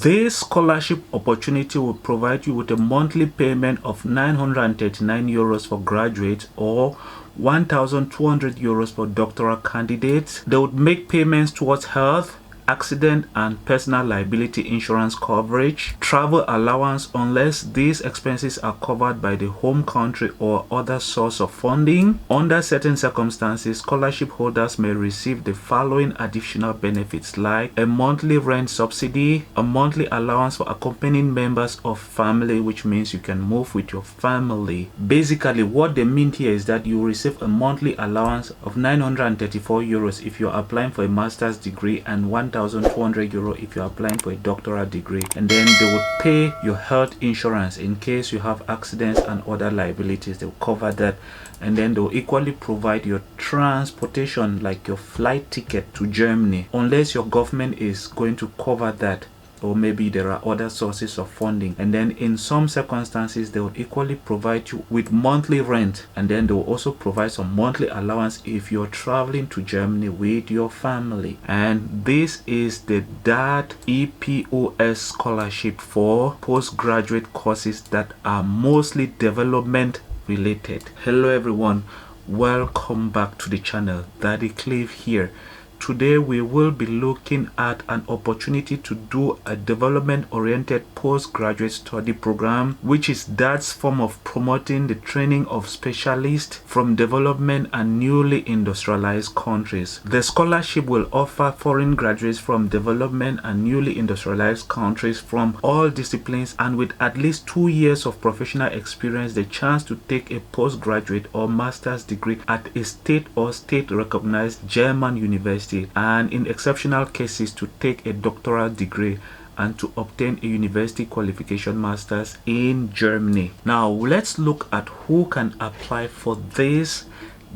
This scholarship opportunity will provide you with a monthly payment of 939 euros for graduates or 1,200 euros for doctoral candidates. They would make payments towards health, accident and personal liability insurance coverage, travel allowance unless these expenses are covered by the home country or other source of funding. Under certain circumstances, scholarship holders may receive the following additional benefits like a monthly rent subsidy, a monthly allowance for accompanying members of family, which means you can move with your family. Basically, what they mean here is that you receive a monthly allowance of 934 euros if you're applying for a master's degree and 1,200 euro if you're applying for a doctoral degree, and then they would pay your health insurance in case you have accidents and other liabilities. They'll cover that, and then they'll equally provide your transportation like your flight ticket to Germany unless your government is going to cover that, or maybe there are other sources of funding. And then in some circumstances they will equally provide you with monthly rent, and then they will also provide some monthly allowance if you're traveling to Germany with your family. And this is the Daad Epos scholarship for postgraduate courses that are mostly development related. Hello everyone, welcome back to the channel. Daddy Cliff here. Today we will be looking at an opportunity to do a development-oriented postgraduate study program, which is Daad's form of promoting the training of specialists from development and newly industrialized countries. The scholarship will offer foreign graduates from development and newly industrialized countries from all disciplines and with at least 2 years of professional experience the chance to take a postgraduate or master's degree at a state or state-recognized German university, and in exceptional cases to take a doctoral degree and to obtain a university qualification master's in Germany. Now let's look at who can apply for this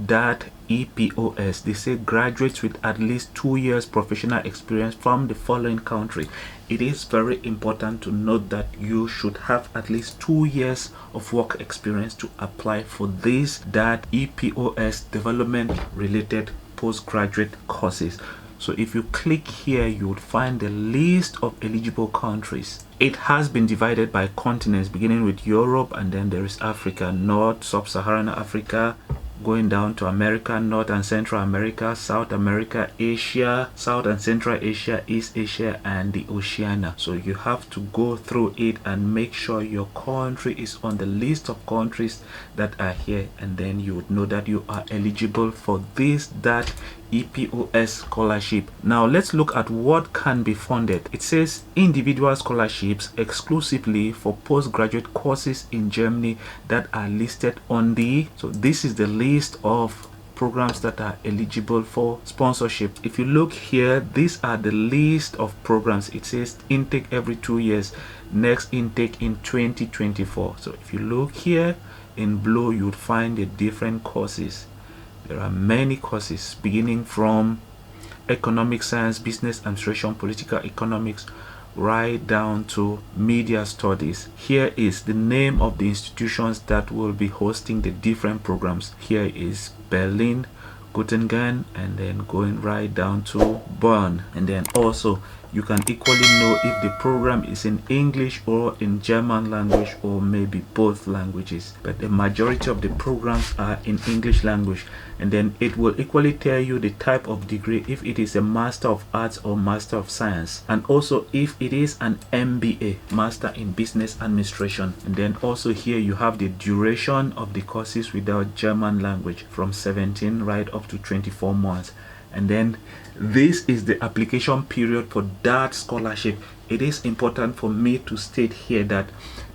Daad Epos. They say graduates with at least 2 years professional experience from the following country. It is very important to note that you should have at least 2 years of work experience to apply for this Daad Epos development related postgraduate courses. So if you click here, you would find the list of eligible countries. It has been divided by continents, beginning with Europe, and then there is Africa, North, Sub-Saharan Africa, going down to America, North and Central America, South America, Asia, South and Central Asia, East Asia, and the Oceania. So you have to go through it and make sure your country is on the list of countries that are here, and then you would know that you are eligible for this Daad Epos scholarship. Now let's look at what can be funded. It says individual scholarships exclusively for postgraduate courses in Germany that are listed on the, so this is the list of programs that are eligible for sponsorship. If you look here, these are the list of programs. It says intake every 2 years, next intake in 2024. So if you look here in blue, you would find the different courses. There are many courses beginning from economic science, business administration, political economics, right down to media studies. Here is the name of the institutions that will be hosting the different programs. Here is Berlin, Göttingen, and then going right down to Bonn. And then also you can equally know if the program is in English or in German language, or maybe both languages, but the majority of the programs are in English language. And then it will equally tell you the type of degree, if it is a Master of Arts or Master of Science, and also if it is an MBA, Master in Business Administration. And then also here you have the duration of the courses without German language, from 17 right up to 24 months. And then this is the application period for that scholarship. It is important for me to state here that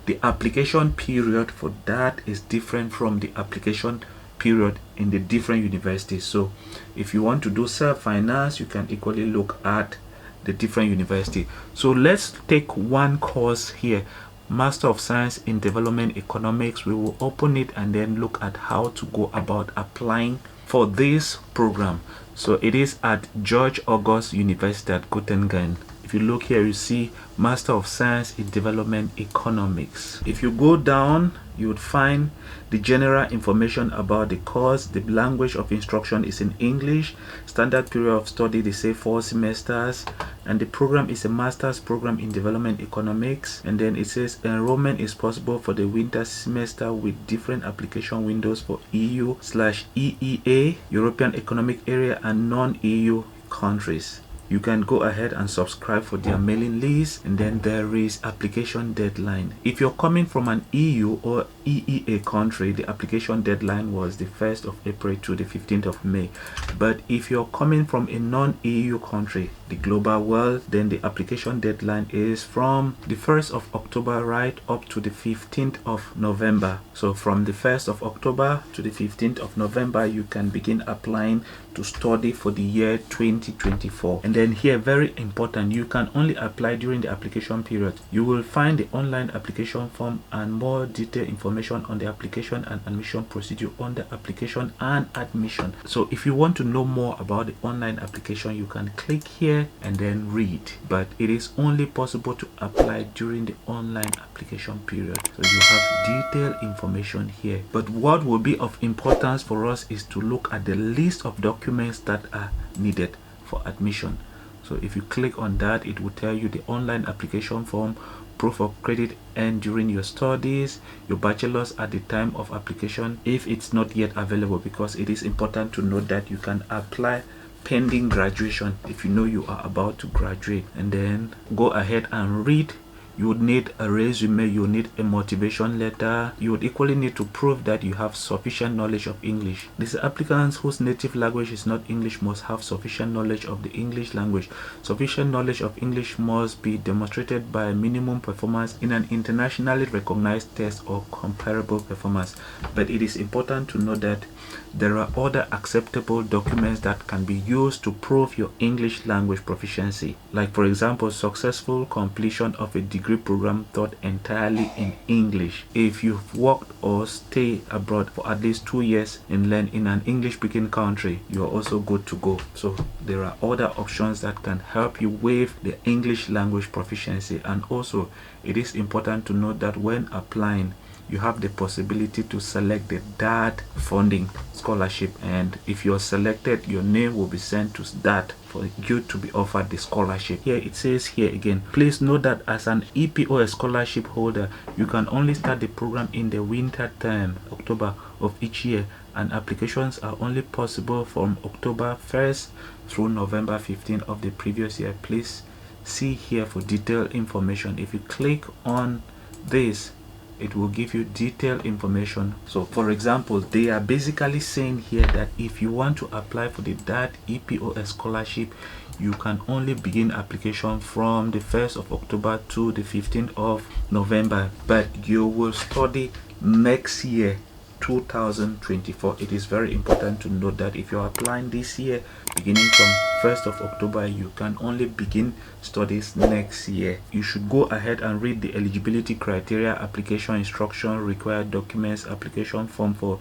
the application period for that is different from the application period in the different universities. So if you want to do self-finance, you can equally look at the different university. So let's take one course here, Master of Science in Development Economics. We will open it and then look at how to go about applying for this program. So it is at George August University at Göttingen. If you look here, you see Master of Science in Development Economics. If you go down, you would find the general information about the course. The language of instruction is in English. Standard period of study, they say 4 semesters, and the program is a master's program in development economics. And then it says enrollment is possible for the winter semester with different application windows for EU/EEA, European Economic Area, and non-EU countries. You can go ahead and subscribe for their mailing list, and then there is application deadline. If you're coming from an EU or EEA country, the application deadline was the 1st of April to the 15th of May. But if you're coming from a non-EU country, the global world, then the application deadline is from the 1st of October right up to the 15th of November. So from the 1st of October to the 15th of November, you can begin applying to study for the year 2024. And then here, very important, you can only apply during the application period. You will find the online application form and more detailed information on the application and admission procedure on the application and admission. So if you want to know more about the online application, you can click here and then read. But it is only possible to apply during the online application period. So you have detailed information here. But what will be of importance for us is to look at the list of documents that are needed for admission. So if you click on that, it will tell you the online application form, proof of credit earned during your studies, your bachelor's at the time of application if it's not yet available, because it is important to note that you can apply pending graduation if you know you are about to graduate. And then go ahead and read. You would need a resume, you would need a motivation letter. You would equally need to prove that you have sufficient knowledge of English. These applicants whose native language is not English must have sufficient knowledge of the English language. Sufficient knowledge of English must be demonstrated by minimum performance in an internationally recognized test or comparable performance. But it is important to know that there are other acceptable documents that can be used to prove your English language proficiency. Like for example, successful completion of a degree program taught entirely in English. If you've worked or stay abroad for at least 2 years and learn in an English speaking country, you are also good to go. So there are other options that can help you with the English language proficiency. And also it is important to note that when applying, you have the possibility to select the Daad funding scholarship, and if you're selected, your name will be sent to Daad for you to be offered the scholarship. Here it says here again, please note that as an EPOS scholarship holder, you can only start the program in the winter term, October of each year, and applications are only possible from October 1st through November 15th of the previous year. Please see here for detailed information. If you click on this, it will give you detailed information. So for example, they are basically saying here that if you want to apply for the Daad Epos scholarship, you can only begin application from the 1st of October to the 15th of November, but you will study next year, 2024. It is very important to note that if you're applying this year, beginning from 1st of October, you can only begin studies next year. You should go ahead and read the eligibility criteria, application instruction, required documents, application form for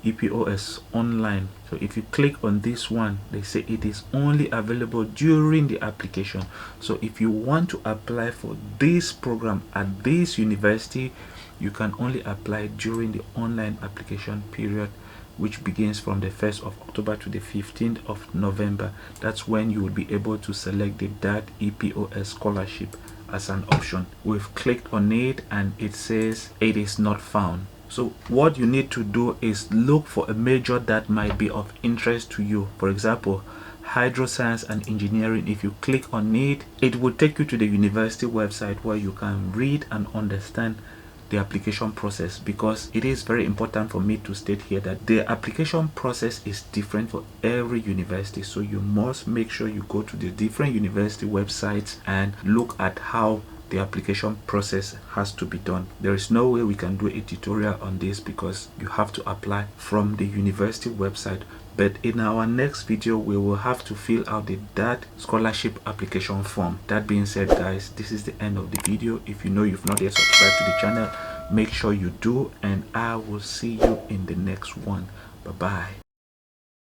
EPOS online. So if you click on this one, they say it is only available during the application. So if you want to apply for this program at this university, you can only apply during the online application period, which begins from the 1st of October to the 15th of November. That's when you will be able to select the Daad Epos scholarship as an option. We've clicked on it and it says it is not found. So what you need to do is look for a major that might be of interest to you. For example, hydro science and engineering. If you click on it, it will take you to the university website where you can read and understand the application process, because it is very important for me to state here that the application process is different for every university. So you must make sure you go to the different university websites and look at how the application process has to be done. There is no way we can do a tutorial on this because you have to apply from the university website. But in our next video, we will have to fill out the Daad scholarship application form. That being said, guys, this is the end of the video. If you know you've not yet subscribed to the channel, make sure you do, and I will see you in the next one. Bye bye.